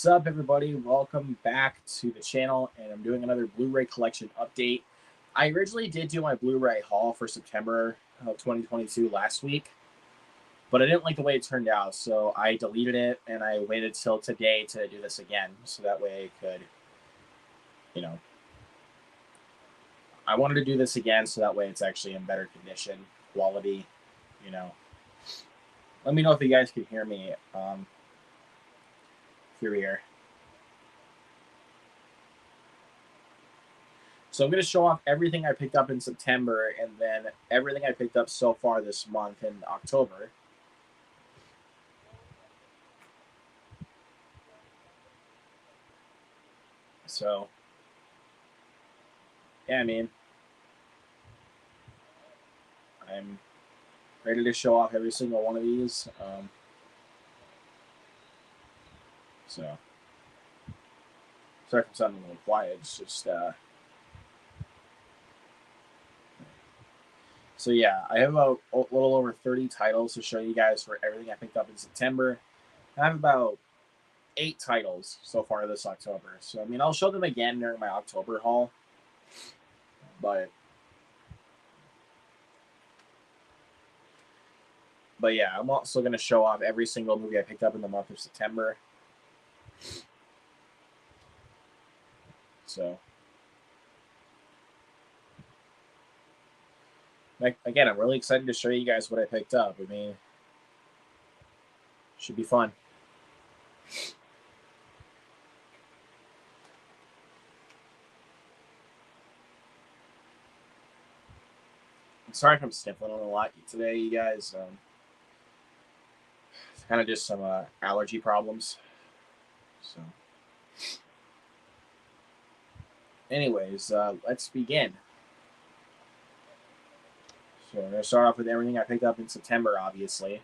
What's up, everybody? Welcome back to the channel, and I'm doing another Blu-ray collection update. I originally did do my Blu-ray haul for September of 2022 last week, but I didn't like the way it turned out, so I deleted it, and I waited till today to do this again, so that way I could, I wanted to do this again so that way it's actually in better condition, quality, Let me know if you guys can hear me through here. So I'm going to show off everything I picked up in September and then everything I picked up so far this month in October. So, yeah, I'm ready to show off every single one of these. So, sorry if I'm sounding a little quiet. It's just, so yeah, I have a little over 30 titles to show you guys for everything I picked up in September. I have about 8 titles so far this October. So, I'll show them again during my October haul. But yeah, I'm also going to show off every single movie I picked up in the month of September. So, again, I'm really excited to show you guys what I picked up. Should be fun. I'm sorry if I'm sniffling a lot today, you guys. It's kind of just some allergy problems. So, anyways, let's begin. So we're going to start off with everything I picked up in September, obviously.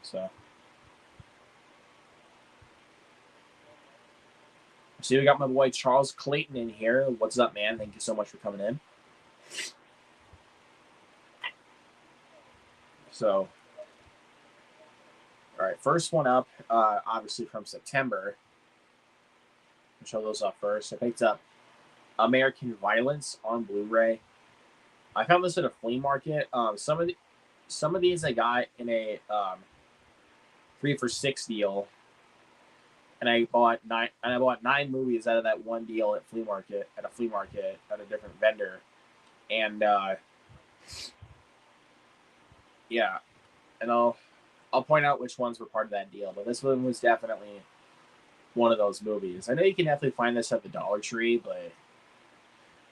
So, see, we got my boy Charles Clayton in here. What's up, man? Thank you so much for coming in. So, all right, first one up, obviously from September. I'll show those off first. I picked up American Violence on Blu-ray. I found this at a flea market. Some of these I got in a 3 for $6 deal, and I bought 9 movies out of that one deal at a flea market at a different vendor, and yeah, and I'll point out which ones were part of that deal, but this one was definitely one of those movies. I know you can definitely find this at the Dollar Tree, but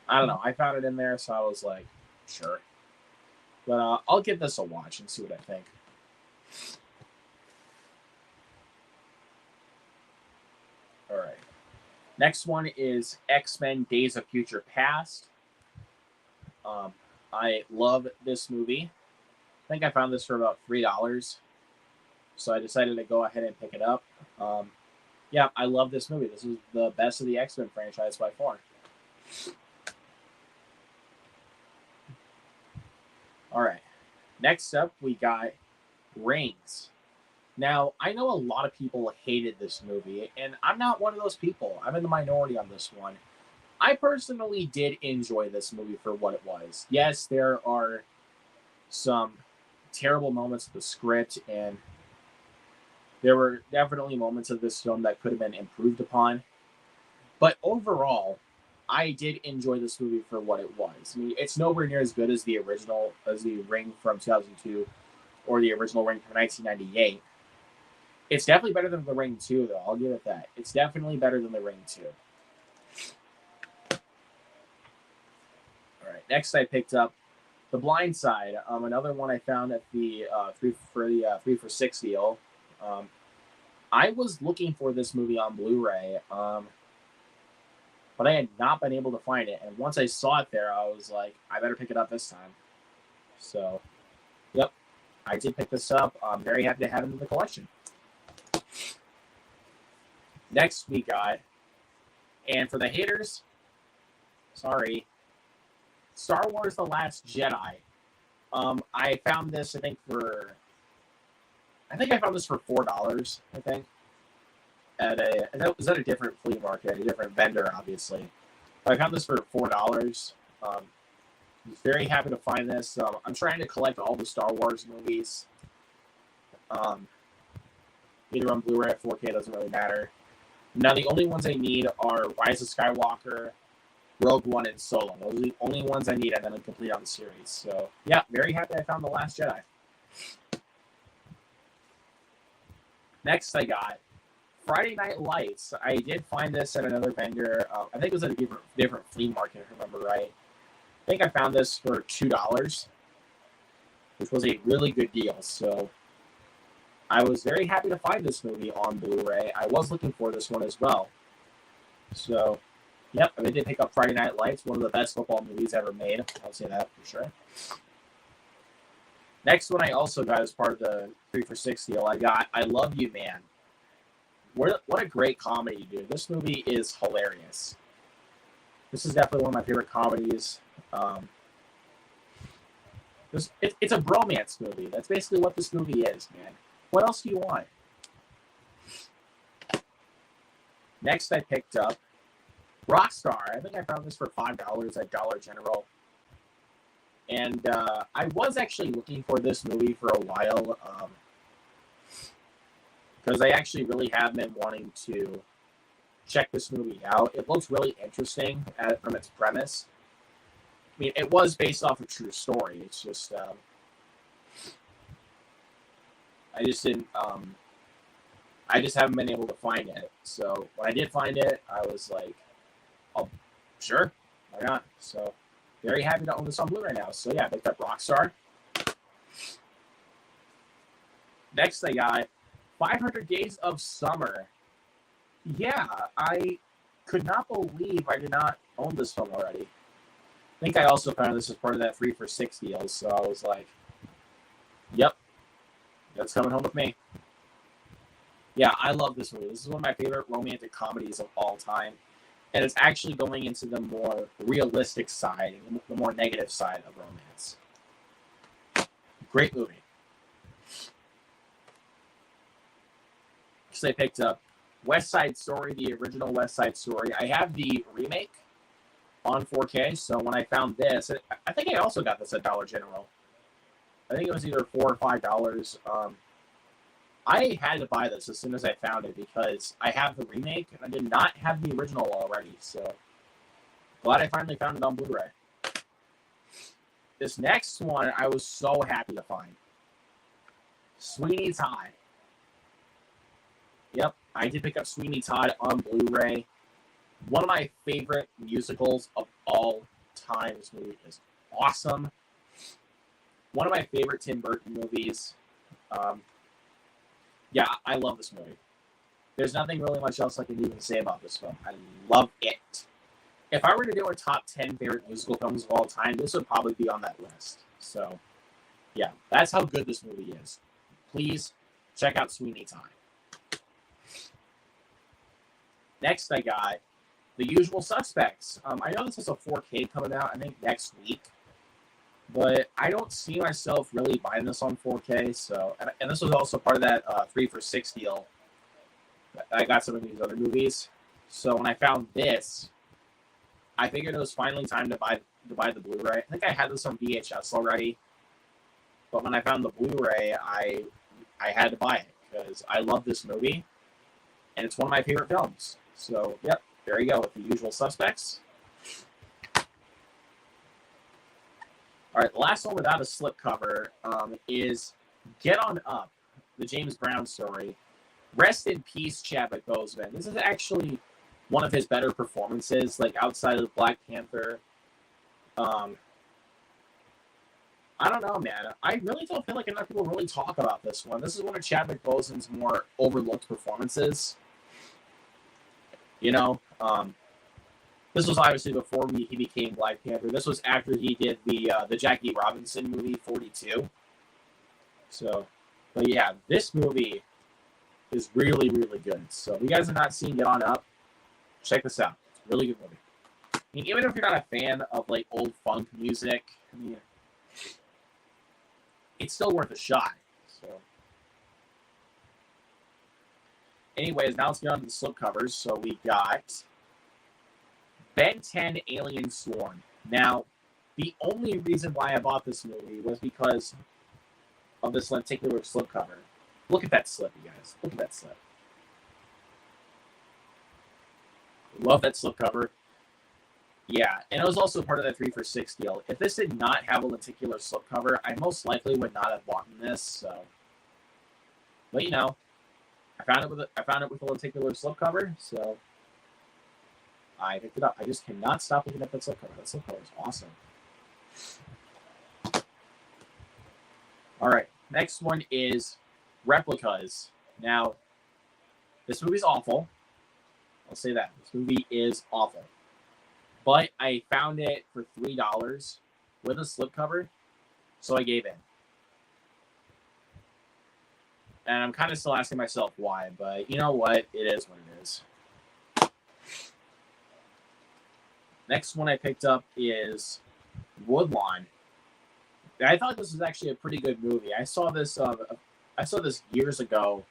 I don't know. I found it in there, so I was like, sure. But I'll give this a watch and see what I think. All right. Next one is X-Men Days of Future Past. I love this movie. I think I found this for about $3. So I decided to go ahead and pick it up. Yeah, I love this movie. This is the best of the X-Men franchise by far. All right. Next up, we got Rings. Now, I know a lot of people hated this movie, and I'm not one of those people. I'm in the minority on this one. I personally did enjoy this movie for what it was. Yes, there are some terrible moments of the script, and there were definitely moments of this film that could have been improved upon. But overall, I did enjoy this movie for what it was. It's nowhere near as good as the original, as the Ring from 2002 or the original Ring from 1998. It's definitely better than The Ring 2, though. I'll give it that. It's definitely better than The Ring 2. All right, next I picked up The Blind Side, another one I found at the 3 for $6 deal. I was looking for this movie on Blu-ray, but I had not been able to find it. And once I saw it there, I was like, I better pick it up this time. So, yep, I did pick this up. I'm very happy to have it in the collection. Next we got, and for the haters, sorry, Star Wars The Last Jedi. I found this, I think I found this for $4, I think. it was at a different flea market, a different vendor, obviously. But I found this for $4. I was very happy to find this. I'm trying to collect all the Star Wars movies. Either on Blu-ray or 4K, doesn't really matter. Now, the only ones I need are Rise of Skywalker, Rogue One, and Solo. Those are the only ones I need, and then I'm complete on the series. So, yeah, very happy I found The Last Jedi. Next, I got Friday Night Lights. I did find this at another vendor. I think it was at a different flea market, if I remember right. I think I found this for $2, which was a really good deal. So, I was very happy to find this movie on Blu-ray. I was looking for this one as well. So, yep, I did pick up Friday Night Lights, one of the best football movies ever made. I'll say that for sure. Next one I also got as part of the 3 for $6 deal, I got I Love You, Man. What a great comedy, dude. This movie is hilarious. This is definitely one of my favorite comedies. It's a bromance movie. That's basically what this movie is, man. What else do you want? Next, I picked up Rockstar. I think I found this for $5 at Dollar General. And I was actually looking for this movie for a while. Because I actually really have been wanting to check this movie out. It looks really interesting from its premise. I mean, it was based off a true story. It's just... I just didn't, I just haven't been able to find it. So when I did find it, I was like, oh, sure, why not? So very happy to own this on Blu-ray now. So yeah, I picked up Rockstar. Next, I got 500 Days of Summer. Yeah, I could not believe I did not own this film already. I think I also found this as part of that 3 for $6 deal. So I was like, yep. That's coming home with me. Yeah, I love this movie. This is one of my favorite romantic comedies of all time. And it's actually going into the more realistic side, the more negative side of romance. Great movie. So I picked up West Side Story, the original West Side Story. I have the remake on 4K. So when I found this, I think I also got this at Dollar General. I think it was either $4 or $5. I had to buy this as soon as I found it because I have the remake and I did not have the original already. So glad I finally found it on Blu-ray. This next one I was so happy to find. Sweeney Todd. Yep, I did pick up Sweeney Todd on Blu-ray. One of my favorite musicals of all time. This movie is awesome. One of my favorite Tim Burton movies. Yeah, I love this movie. There's nothing really much else I can even say about this film. I love it. If I were to do a top 10 favorite musical films of all time, this would probably be on that list. So, yeah, that's how good this movie is. Please check out Sweeney Todd. Next, I got The Usual Suspects. I know this is a 4K coming out, I think, next week. But I don't see myself really buying this on 4K. So, and this was also part of that 3 for $6 deal. I got some of these other movies. So when I found this, I figured it was finally time to buy the Blu-ray. I think I had this on VHS already. But when I found the Blu-ray, I had to buy it because I love this movie. And it's one of my favorite films. So, yep, there you go with The Usual Suspects. All right, the last one without a slipcover is Get On Up, the James Brown story. Rest in peace, Chadwick Boseman. This is actually one of his better performances, like outside of Black Panther. I don't know, man. I really don't feel like enough people really talk about this one. This is one of Chadwick Boseman's more overlooked performances. You know, this was obviously before he became Black Panther. This was after he did the Jackie Robinson movie, 42. So, but yeah, this movie is really, really good. So if you guys have not seen Get On Up, check this out. It's a really good movie. I mean, even if you're not a fan of like old funk music, I mean, it's still worth a shot. So, Anyways, now let's get on to the slipcovers. So we got Ben 10 Alien Swarm. Now, the only reason why I bought this movie was because of this lenticular slipcover. Look at that slip, you guys. Look at that slip. Love that slipcover. Yeah, and it was also part of that 3 for 6 deal. If this did not have a lenticular slipcover, I most likely would not have bought this. So, but you know, I found it with a lenticular slipcover, so I picked it up. I just cannot stop looking at that slipcover. That slipcover is awesome. All right, next one is Replicas. Now, this movie's awful. I'll say that. This movie is awful. But I found it for $3 with a slipcover, so I gave in. And I'm kind of still asking myself why, but you know what? It is what it is. Next one I picked up is Woodlawn. I thought this was actually a pretty good movie. I saw this years ago.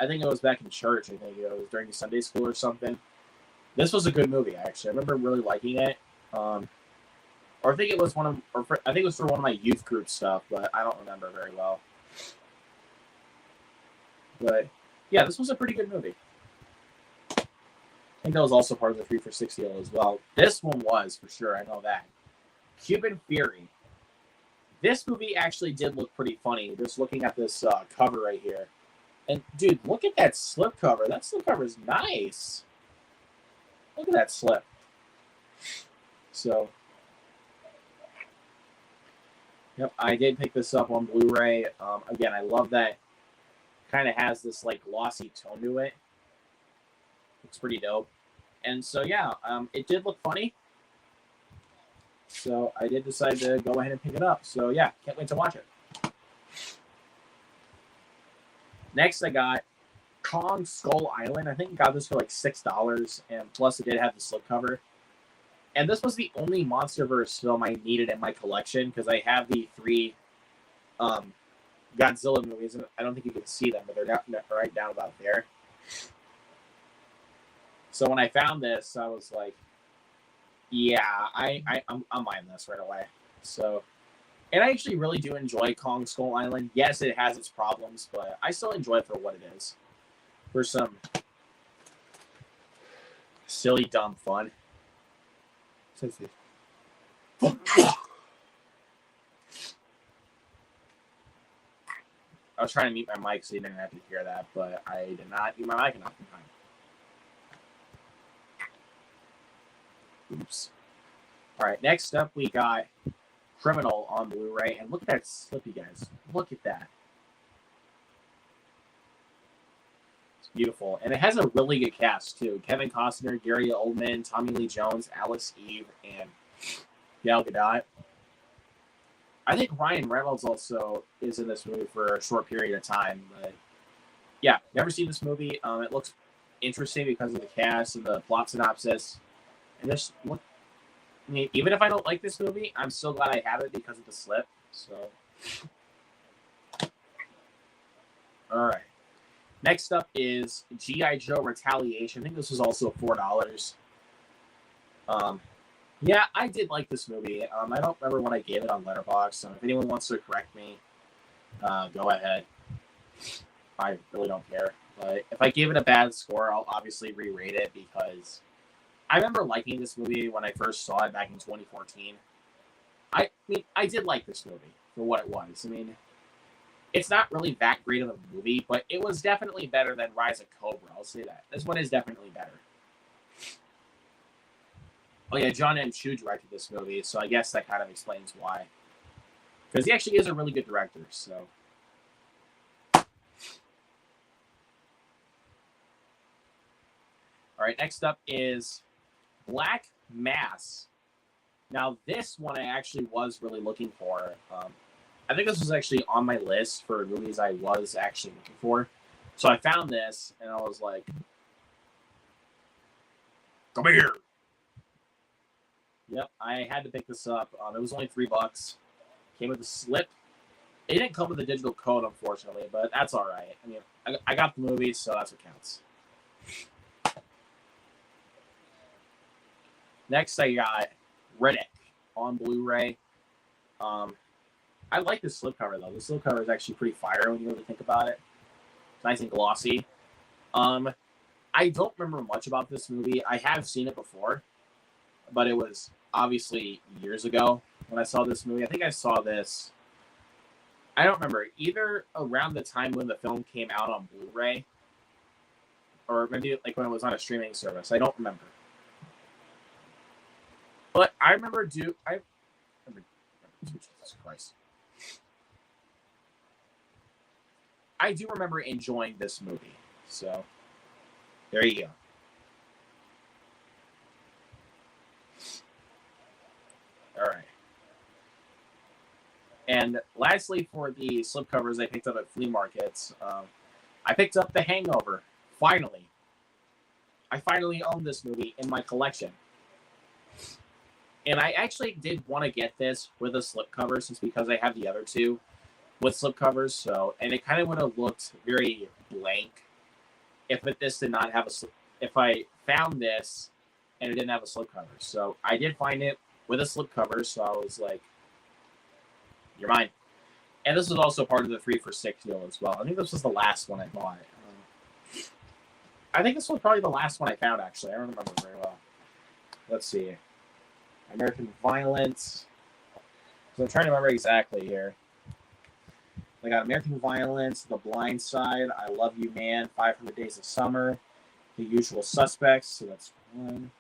I think it was back in church. I think it was during Sunday school or something. This was a good movie, actually. I remember really liking it. Or I think it was I think it was for one of my youth group stuff, but I don't remember very well. But yeah, this was a pretty good movie. I think that was also part of the 3 for 6 deal as well. This one was, for sure, I know that. Cuban Theory. This movie actually did look pretty funny, just looking at this cover right here. And, dude, look at that slipcover. That slipcover is nice. Look at that slip. So, yep, I did pick this up on Blu-ray. Again, I love that. Kind of has this, like, glossy tone to it. Looks pretty dope. And so, yeah, it did look funny. So I did decide to go ahead and pick it up. So yeah, can't wait to watch it. Next, I got Kong Skull Island. I think I got this for like $6, and plus it did have the slipcover. And this was the only MonsterVerse film I needed in my collection because I have the 3 Godzilla movies, and I don't think you can see them, but they're right down about there. So when I found this, I was like, yeah, I'm buying this right away. So, and I actually really do enjoy Kong Skull Island. Yes, it has its problems, but I still enjoy it for what it is. For some silly, dumb fun. I was trying to mute my mic so you didn't have to hear that, but I did not mute my mic enough in time. Oops. All right, next up we got Criminal on Blu-ray, and look at that slip, you guys. Look at that. It's beautiful, and it has a really good cast too. Kevin Costner, Gary Oldman, Tommy Lee Jones, Alice Eve, and Gal Gadot. I think Ryan Reynolds also is in this movie for a short period of time, but yeah, never seen this movie. It looks interesting because of the cast and the plot synopsis. And just look, I mean, even if I don't like this movie, I'm still glad I have it because of the slip. So, all right. Next up is G.I. Joe Retaliation. I think this was also $4. Yeah, I did like this movie. I don't remember when I gave it on Letterboxd. So if anyone wants to correct me, go ahead. I really don't care. But if I give it a bad score, I'll obviously re-rate it because I remember liking this movie when I first saw it back in 2014. I mean, I did like this movie for what it was. I mean, it's not really that great of a movie, but it was definitely better than Rise of Cobra. I'll say that. This one is definitely better. Oh yeah, John M. Chu directed this movie, so I guess that kind of explains why. Because he actually is a really good director, so. All right, next up is Black Mass. Now, this one I actually was really looking for. I think this was actually on my list for movies I was actually looking for. So I found this, and I was like, come here. Yep, I had to pick this up. It was only $3. Came with a slip. It didn't come with a digital code, unfortunately, but that's all right. I mean, I got the movie, so that's what counts. Next, I got Riddick on Blu-ray. I like this slipcover though. The slipcover is actually pretty fire when you really think about it. It's nice and glossy. I don't remember much about this movie. I have seen it before, but it was obviously years ago when I saw this movie. I think I saw this. I don't remember, either around the time when the film came out on Blu-ray, or maybe like when it was on a streaming service. I don't remember. But I remember Jesus Christ. I do remember enjoying this movie. So there you go. All right. And lastly, for the slipcovers I picked up at flea markets, I picked up The Hangover. Finally. I finally own this movie in my collection. And I actually did want to get this with a slipcover, since because I have the other two with slipcovers. So, and it kind of would have looked very blank if this did not have if I found this and it didn't have a slipcover. So I did find it with a slipcover. So I was like, "You're mine." And this was also part of the 3 for $6 deal as well. I think this was the last one I bought. I think this was probably the last one I found, actually. I don't remember very well. Let's see. American Violence. So I'm trying to remember exactly here. I got American Violence, The Blind Side, I Love You Man, 500 Days of Summer, The Usual Suspects. So that's 1,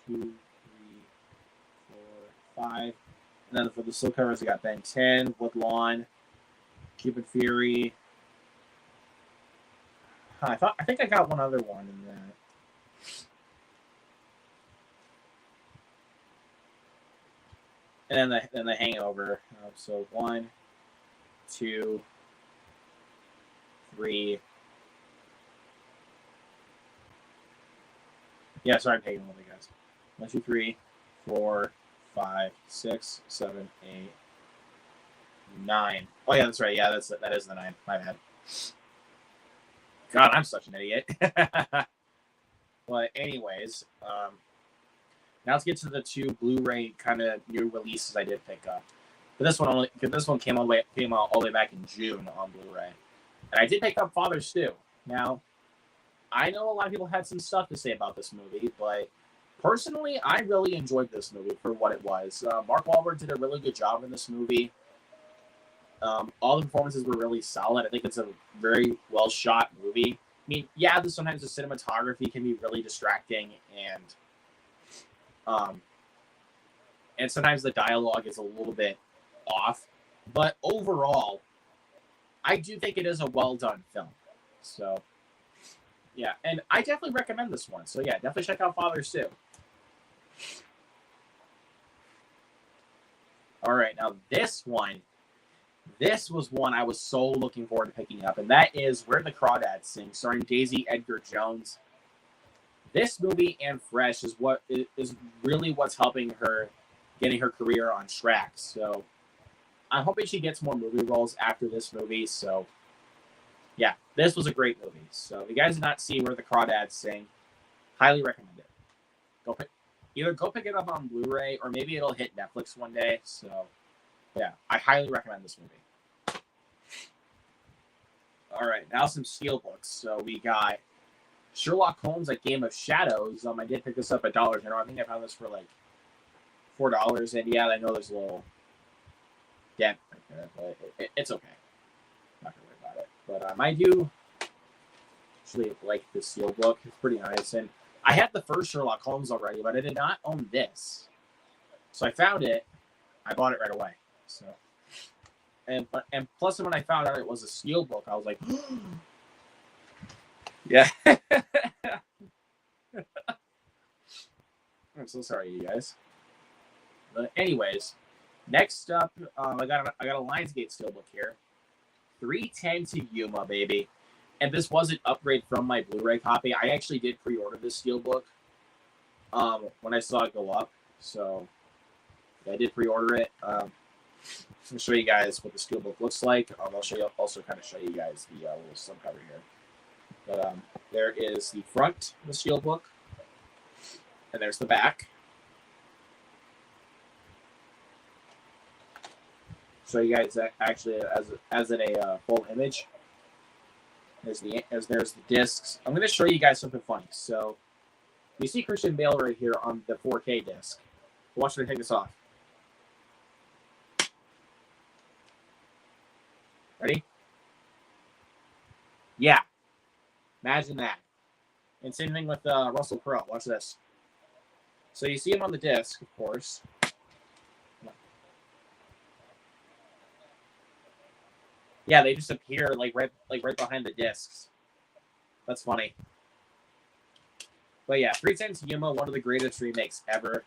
2, 3, 4, 5. And then for the slipcovers, I got Ben 10, Woodlawn, Cuban Theory. I think I got one other one in that. And then the Hangover. So 1, 2, 3. Yeah, sorry, I'm taking all the guys. 1, 2, 3, 4, 5, 6, 7, 8, 9. Oh yeah, that's right. Yeah, that is the 9. My bad. God, I'm such an idiot. But anyways, now let's get to the 2 Blu-ray kind of new releases I did pick up. But this one came out all the way back in June on Blu-ray, and I did pick up Father Stu. Now, I know a lot of people had some stuff to say about this movie, but personally, I really enjoyed this movie for what it was. Mark Wahlberg did a really good job in this movie. All the performances were really solid. I think it's a very well shot movie. I mean, yeah, sometimes the cinematography can be really distracting, and sometimes the dialogue is a little bit off. But overall, I do think it is a well done film. So, yeah, and I definitely recommend this one. So yeah, definitely check out Father Stu. All right, now this was one I was so looking forward to picking up, and that is Where the Crawdads Sing, starring Daisy Edgar Jones. This movie and Fresh is really what's helping her getting her career on track. So I'm hoping she gets more movie roles after this movie. So yeah, this was a great movie. So if you guys did not see Where the Crawdads Sing, highly recommend it. Go pick it up on Blu-ray, or maybe it'll hit Netflix one day. So yeah, I highly recommend this movie. All right, now some steelbooks. So we got Sherlock Holmes, A Game of Shadows. I did pick this up at Dollar General. I think I found this for like $4. And yeah, I know there's a little dent right there, but it's okay. I'm not gonna worry about it. But I do actually like this steelbook. It's pretty nice. And I had the first Sherlock Holmes already, but I did not own this. So I found it. I bought it right away. So, and plus when I found out it was a steelbook, I was like, yeah. I'm so sorry, you guys. But anyways, next up, I got a Lionsgate steelbook here. 3:10 to Yuma, baby. And this was an upgrade from my Blu-ray copy. I actually did pre-order this steelbook when I saw it go up. So I did pre-order it. I'm going to show you guys what the steelbook looks like. I'll also kind of show you guys the little subcover here. But there is the front of the steelbook, and there's the back. So you guys actually as in a full image. There's the discs. I'm going to show you guys something funny. So you see Christian Bale right here on the 4K disc. Watch me take this off. Ready? Yeah. Imagine that. And same thing with Russell Crowe. Watch this. So you see him on the disc, of course. Yeah, they just appear like right behind the discs. That's funny. But yeah, 310 Yuma, one of the greatest remakes ever.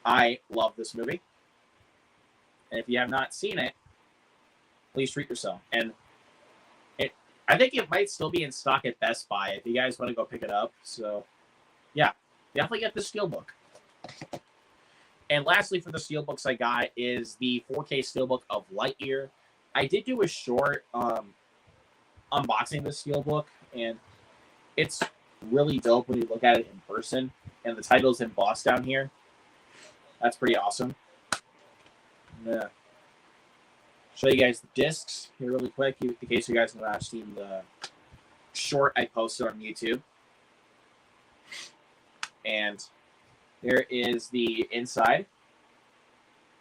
I love this movie. And if you have not seen it, please treat yourself. And I think it might still be in stock at Best Buy if you guys want to go pick it up. So, yeah, definitely get the Steelbook. And lastly, for the Steelbooks I got is the 4K Steelbook of Lightyear. I did do a short unboxing the Steelbook, and it's really dope when you look at it in person. And the title's embossed down here. That's pretty awesome. Yeah. Show you guys the discs here really quick in case you guys have not seen the short I posted on YouTube. And there is the inside.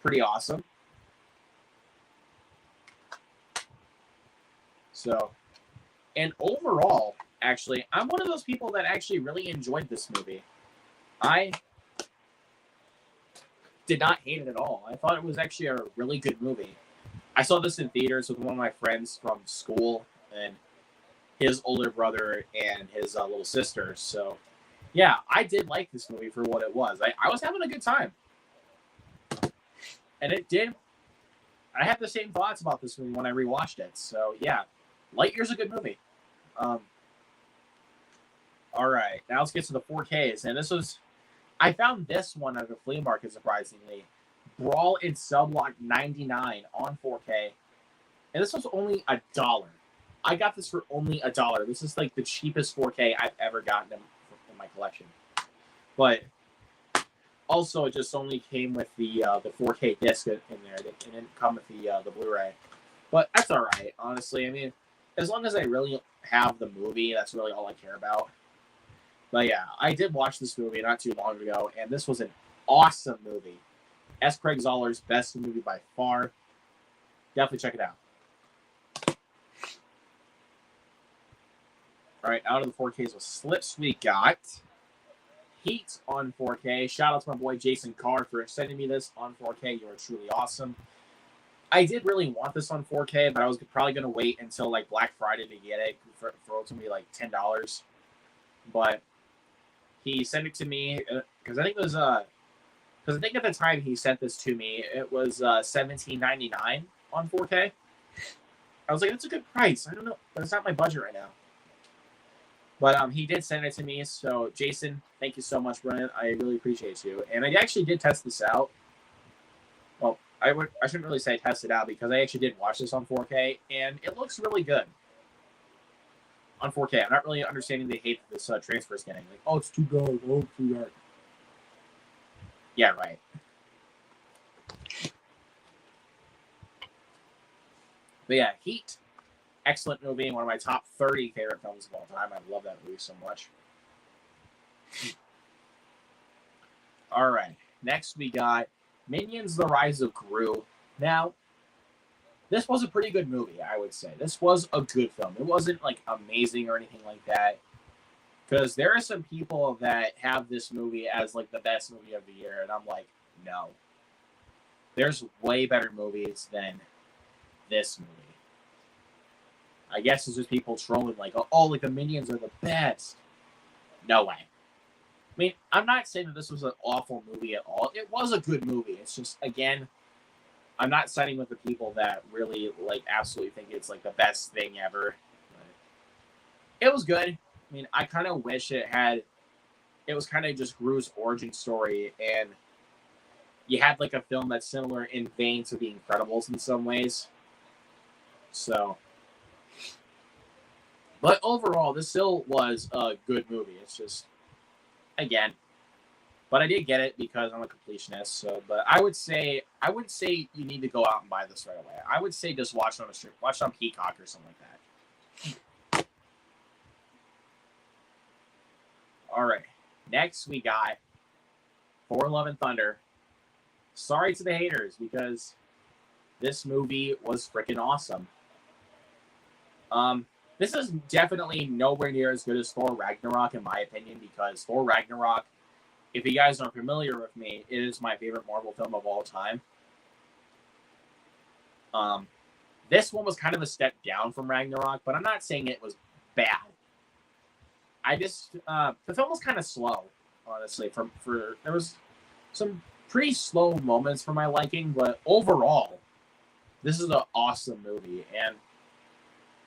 Pretty awesome. So, and overall, actually, I'm one of those people that actually really enjoyed this movie. I did not hate it at all. I thought it was actually a really good movie. I saw this in theaters with one of my friends from school and his older brother and his little sister. So, yeah, I did like this movie for what it was. I was having a good time. And it did. I had the same thoughts about this movie when I rewatched it. So, yeah, Lightyear's a good movie. All right, now let's get to the 4Ks. And this was, I found this one at the flea market, surprisingly. Brawl in Subblock 99 on 4K. And this was only $1. I got this for only $1. This is like the cheapest 4K I've ever gotten in my collection. But also, it just only came with the 4K disc in there. It didn't come with the Blu-ray. But that's all right, honestly. I mean, as long as I really have the movie, that's really all I care about. But yeah, I did watch this movie not too long ago, and this was an awesome movie. S. Craig Zoller's best movie by far. Definitely check it out. All right, out of the 4Ks with Slips, we got Heat on 4K. Shout out to my boy Jason Carr for sending me this on 4K. You are truly awesome. I did really want this on 4K, but I was probably going to wait until like Black Friday to get it for it to be like $10. But he sent it to me because I think it was because I think at the time he sent this to me, it was $17.99 on 4K. I was like, that's a good price. I don't know, but it's not my budget right now. But he did send it to me. So Jason, thank you so much, Brennan. I really appreciate you. And I actually did test this out. Well, I shouldn't really say test it out because I actually did watch this on 4K, and it looks really good on 4K. I'm not really understanding the hate that this transfer is getting. Like, oh, it's too dark. Oh, it's too dark. Yeah, right. But yeah, Heat. Excellent movie. One of my top 30 favorite films of all time. I love that movie so much. All right. Next, we got Minions: The Rise of Gru. Now, this was a pretty good movie, I would say. This was a good film. It wasn't, like, amazing or anything like that. Because there are some people that have this movie as, like, the best movie of the year. And I'm like, no. There's way better movies than this movie. I guess it's just people trolling like, oh, like the Minions are the best. No way. I mean, I'm not saying that this was an awful movie at all. It was a good movie. It's just, again, I'm not siding with the people that really, like, absolutely think it's, like, the best thing ever. But it was good. I mean, I kind of wish it was kind of just Gru's origin story, and you had, like, a film that's similar in vein to The Incredibles in some ways. So, But overall, this still was a good movie. It's just, again, but I did get it because I'm a completionist. So, but I wouldn't say you need to go out and buy this right away. I would say just watch it on a stream, watch it on Peacock or something like that. All right, next we got For Love and Thunder. Sorry to the haters because this movie was freaking awesome. This is definitely nowhere near as good as Thor Ragnarok in my opinion, because Thor Ragnarok, if you guys aren't familiar with me, it is my favorite Marvel film of all time. This one was kind of a step down from Ragnarok, but I'm not saying it was bad. I just the film was kind of slow, honestly. For there was some pretty slow moments for my liking, but overall, this is an awesome movie and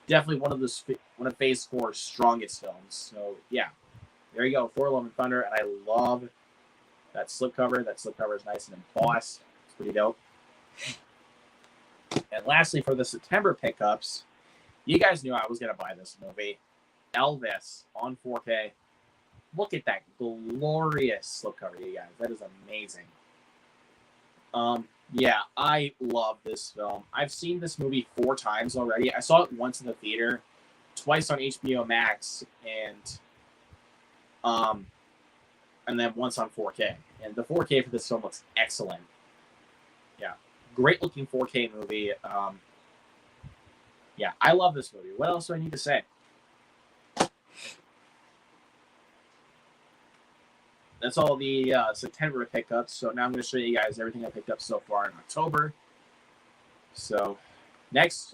definitely one of Phase 4's strongest films. So yeah, there you go, Thor: Love and Thunder, and I love that slipcover. That slipcover is nice and embossed. It's pretty dope. And lastly, for the September pickups, you guys knew I was gonna buy this movie, Elvis on 4K. Look at that glorious slipcover, you guys. That is amazing. Yeah, I love this film. I've seen this movie 4 times already. I saw it once in the theater, twice on HBO Max, and then once on 4K. And the 4K for this film looks excellent. Yeah, great looking 4K movie. Yeah, I love this movie. What else do I need to say? That's all the September pickups. So now I'm going to show you guys everything I picked up so far in October. So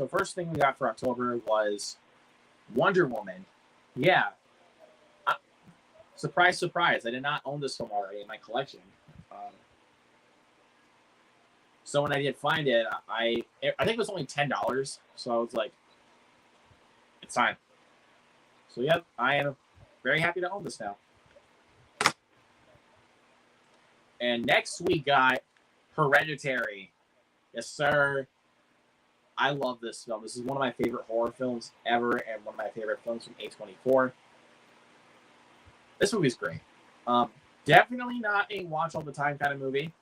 first thing we got for October was Wonder Woman. Yeah. Surprise, surprise. I did not own this film already in my collection. So when I did find it, I think it was only $10. So I was like, it's time. So yeah, I am very happy to own this now. And next we got Hereditary. Yes, sir. I love this film. This is one of my favorite horror films ever and one of my favorite films from A24. This movie's great. Definitely not a watch all the time kind of movie,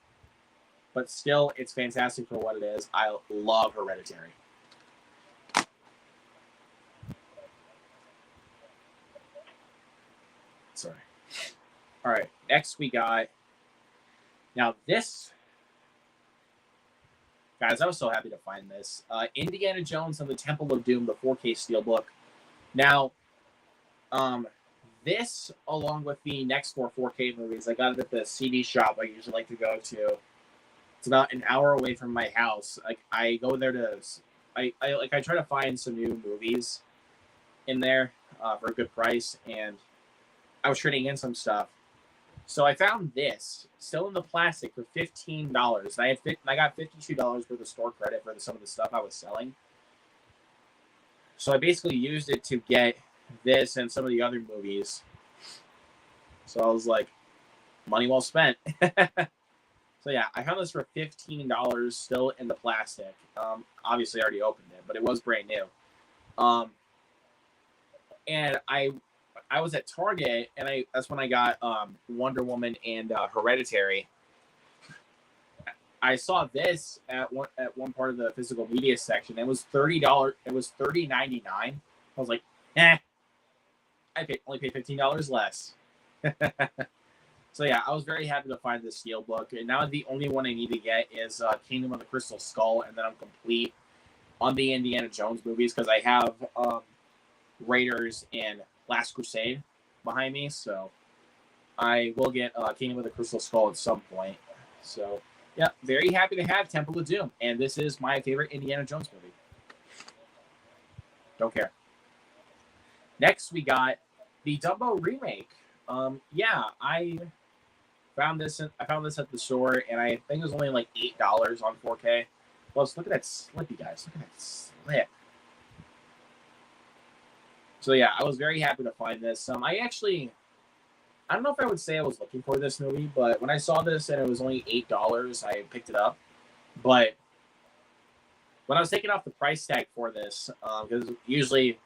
but still, it's fantastic for what it is. I love Hereditary. Sorry. All right, next we got... Now this, guys, I was so happy to find this. Indiana Jones and the Temple of Doom, the 4K Steelbook. Now, this, along with the next 4K movies, I got it at the CD shop I usually like to go to. It's about an hour away from my house. Like I go there to, I try to find some new movies in there for a good price, and I was trading in some stuff. So I found this still in the plastic for $15. I got $52 worth of store credit for some of the stuff I was selling. So I basically used it to get this and some of the other movies. So I was like, money well spent. So yeah, I found this for $15 still in the plastic. Obviously I already opened it, but it was brand new. And I was at Target, and that's when I got Wonder Woman and Hereditary. I saw this at one part of the physical media section. It was $30. It was $30.99. I was like, I only paid $15 less. So yeah, I was very happy to find this steelbook. And now the only one I need to get is Kingdom of the Crystal Skull, and then I'm complete on the Indiana Jones movies because I have Raiders and Last Crusade behind me, so I will get Kingdom of the Crystal Skull at some point. So yeah, very happy to have Temple of Doom, and this is my favorite Indiana Jones movie. Don't care. Next, we got the Dumbo remake. Yeah, I found this at the store, and I think it was only like $8 on 4K. Plus, look at that slip, you guys. Look at that slip. So yeah, I was very happy to find this. I don't know if I would say I was looking for this movie, but when I saw this and it was only $8, I picked it up. But when I was taking off the price tag for this, because usually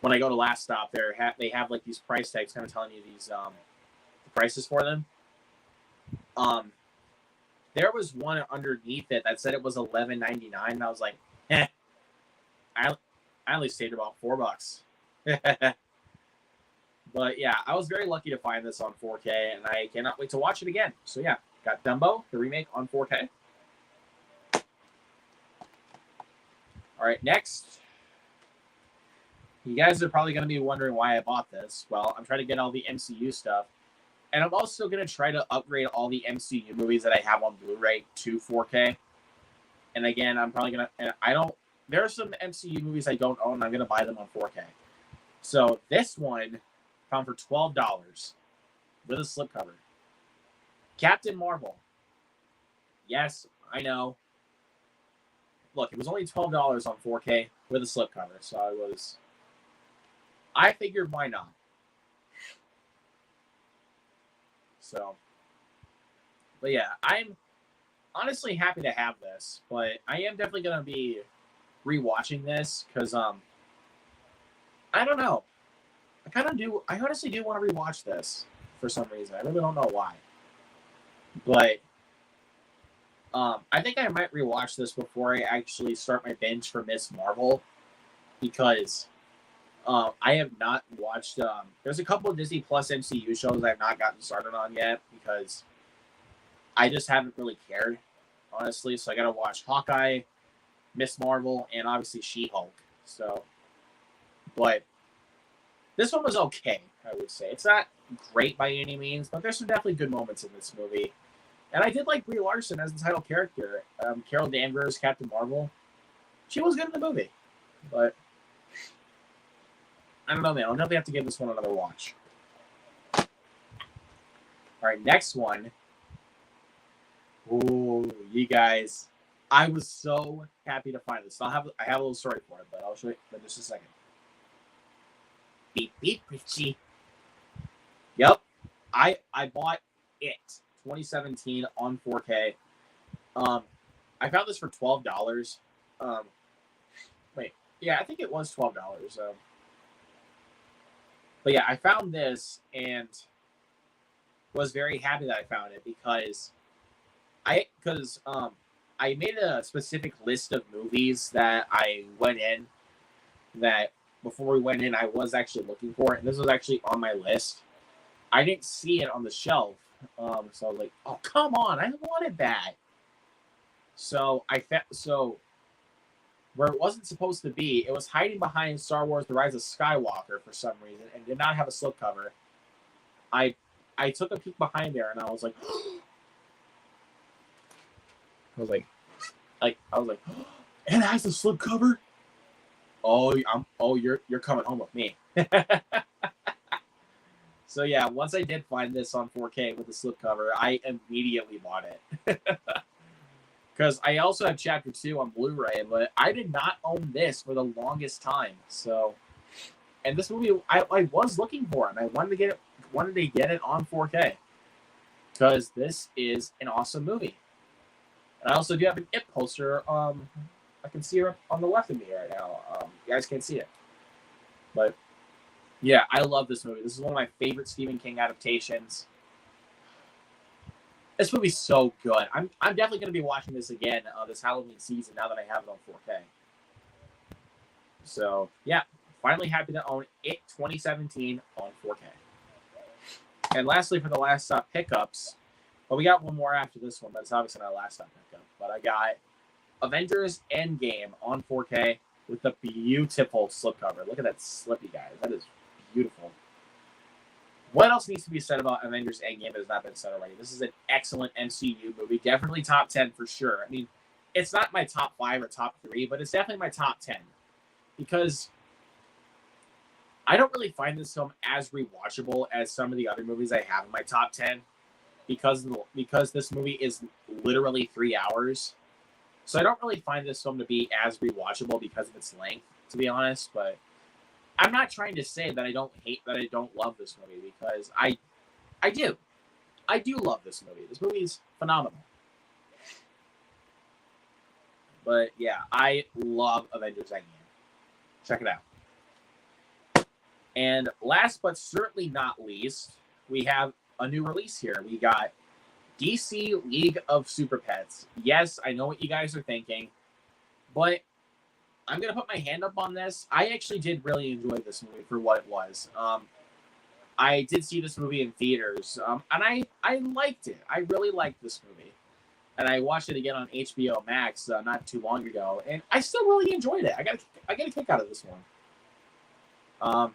when I go to Last Stop, they have like these price tags kind of telling you these the prices for them. There was one underneath it that said it was $11.99, and I was like, I only saved about $4. But yeah, I was very lucky to find this on 4K, and I cannot wait to watch it again. So yeah, got Dumbo, the remake, on 4K. All right, next. You guys are probably going to be wondering why I bought this. Well, I'm trying to get all the MCU stuff. And I'm also going to try to upgrade all the MCU movies that I have on Blu-ray to 4K. And again, I'm probably going to... There are some MCU movies I don't own, and I'm going to buy them on 4K. So this one, found for $12 with a slipcover. Captain Marvel. Yes, I know. Look, it was only $12 on 4K with a slipcover, so I figured why not. So, but yeah, I'm honestly happy to have this, but I am definitely going to be rewatching this because, I don't know. I honestly do want to rewatch this for some reason. I really don't know why. But, I think I might rewatch this before I actually start my binge for Miss Marvel because, I have not watched, there's a couple of Disney Plus MCU shows I have not gotten started on yet because I just haven't really cared, honestly. So I got to watch Hawkeye, Miss Marvel, and obviously She-Hulk. So, but this one was okay, I would say. It's not great by any means, but there's some definitely good moments in this movie. And I did like Brie Larson as the title character. Carol Danvers, Captain Marvel. She was good in the movie. But I don't know, man. I'll definitely have to give this one another watch. All right, next one. Ooh, you guys. I was so happy to find this. I have a little story for it, but I'll show you in just a second. Beep, beep, Richie. Yep. I bought it 2017 on 4K. I found this for $12. Wait. Yeah, I think it was $12. But yeah, I found this and was very happy that I found it because I made a specific list of movies that I went in that before we went in I was actually looking for it, and this was actually on my list. I didn't see it on the shelf, so I was like, "Oh, come on! I want it bad." So where it wasn't supposed to be, it was hiding behind Star Wars: The Rise of Skywalker for some reason, and did not have a slipcover. I took a peek behind there, and I was like, it has a slipcover. You're coming home with me. So yeah, once I did find this on 4K with the slipcover, I immediately bought it. Because I also have Chapter 2 on Blu-ray, but I did not own this for the longest time. So, and this movie, I was looking for it, and I wanted to get it on 4K. Because this is an awesome movie. And I also do have an It poster. I can see her on the left of me right now. You guys can't see it. But, yeah, I love this movie. This is one of my favorite Stephen King adaptations. This movie's so good. I'm definitely going to be watching this again this Halloween season now that I have it on 4K. So, yeah, finally happy to own It 2017 on 4K. And lastly, for the last stop pickups, well, we got one more after this one, but it's obviously not a last stop pickup. But I got Avengers End Game on 4K with the beautiful slipcover. Look at that slippy, guys. That is beautiful. What else needs to be said about Avengers End Game that has not been said already? This is an excellent MCU movie. Definitely top 10 for sure. I mean, it's not my top 5 or top 3, but it's definitely my top 10. Because I don't really find this film as rewatchable as some of the other movies I have in my top 10. Because this movie is literally 3 hours. So I don't really find this film to be as rewatchable because of its length, to be honest. But I'm not trying to say that I don't love this movie, because I do. I do love this movie. This movie is phenomenal. But yeah, I love Avengers End Game. Check it out. And last but certainly not least, we have a new release here. We got DC League of Super Pets. Yes, I know what you guys are thinking, but I'm going to put my hand up on this. I actually did really enjoy this movie for what it was. I did see this movie in theaters, and I liked it. I really liked this movie. And I watched it again on HBO Max not too long ago, and I still really enjoyed it. I got a kick out of this one.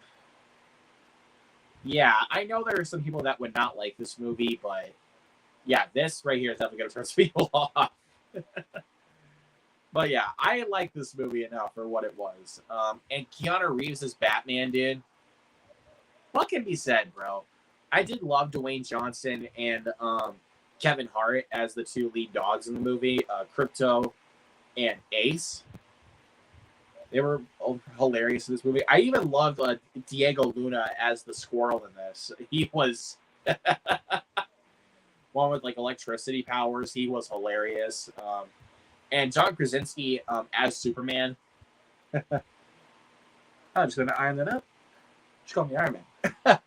Yeah, I know there are some people that would not like this movie, but yeah, this right here is definitely going to turn some people off. But yeah, I like this movie enough for what it was. And Keanu Reeves as Batman, dude. What can be said, bro? I did love Dwayne Johnson and Kevin Hart as the two lead dogs in the movie, Crypto and Ace. They were hilarious in this movie. I even loved Diego Luna as the squirrel in this. He was one with like electricity powers. He was hilarious. And John Krasinski as Superman. I'm just gonna iron that up. Just call me Iron Man.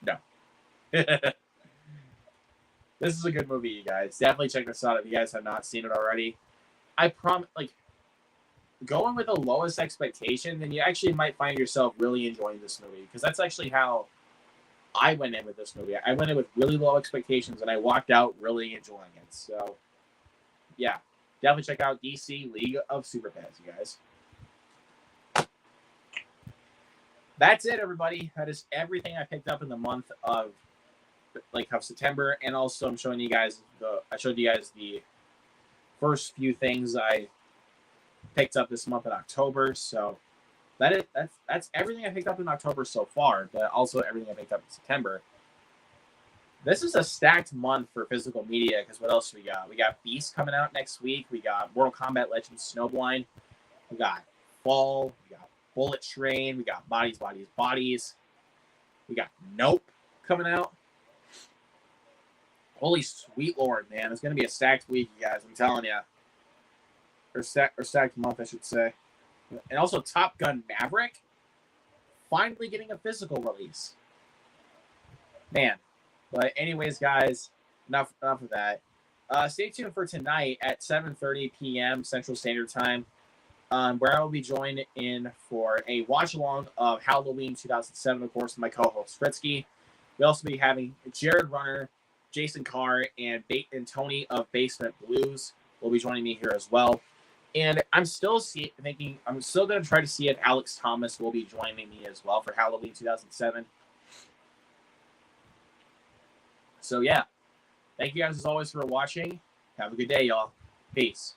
No. This is a good movie, you guys. Definitely check this out if you guys have not seen it already. I promise, like, go in with the lowest expectation, then you actually might find yourself really enjoying this movie. Because that's actually how I went in with this movie. I went in with really low expectations, and I walked out really enjoying it. So, yeah. Definitely check out DC League of Super Pets, you guys. That's it, everybody. That is everything I picked up in the month of September, and also I'm showing you guys I showed you guys the first few things I picked up this month in October. So that's everything I picked up in October so far, but also everything I picked up in September. This is a stacked month for physical media because what else we got? We got Beast coming out next week. We got Mortal Kombat Legends Snowblind. We got Fall. We got Bullet Train. We got Bodies, Bodies, Bodies. We got Nope coming out. Holy sweet Lord, man. It's going to be a stacked week, you guys. I'm telling you. Or stacked month, I should say. And also Top Gun Maverick finally getting a physical release. Man. But anyways, guys, enough of that. Stay tuned for tonight at 7:30 p.m. Central Standard Time, where I will be joined in for a watch-along of Halloween 2007, of course, with my co-host, Fritsky. We'll also be having Jared Runner, Jason Carr, and Tony of Basement Blues will be joining me here as well. And I'm still going to try to see if Alex Thomas will be joining me as well for Halloween 2007. So, yeah. Thank you guys as always for watching. Have a good day, y'all. Peace.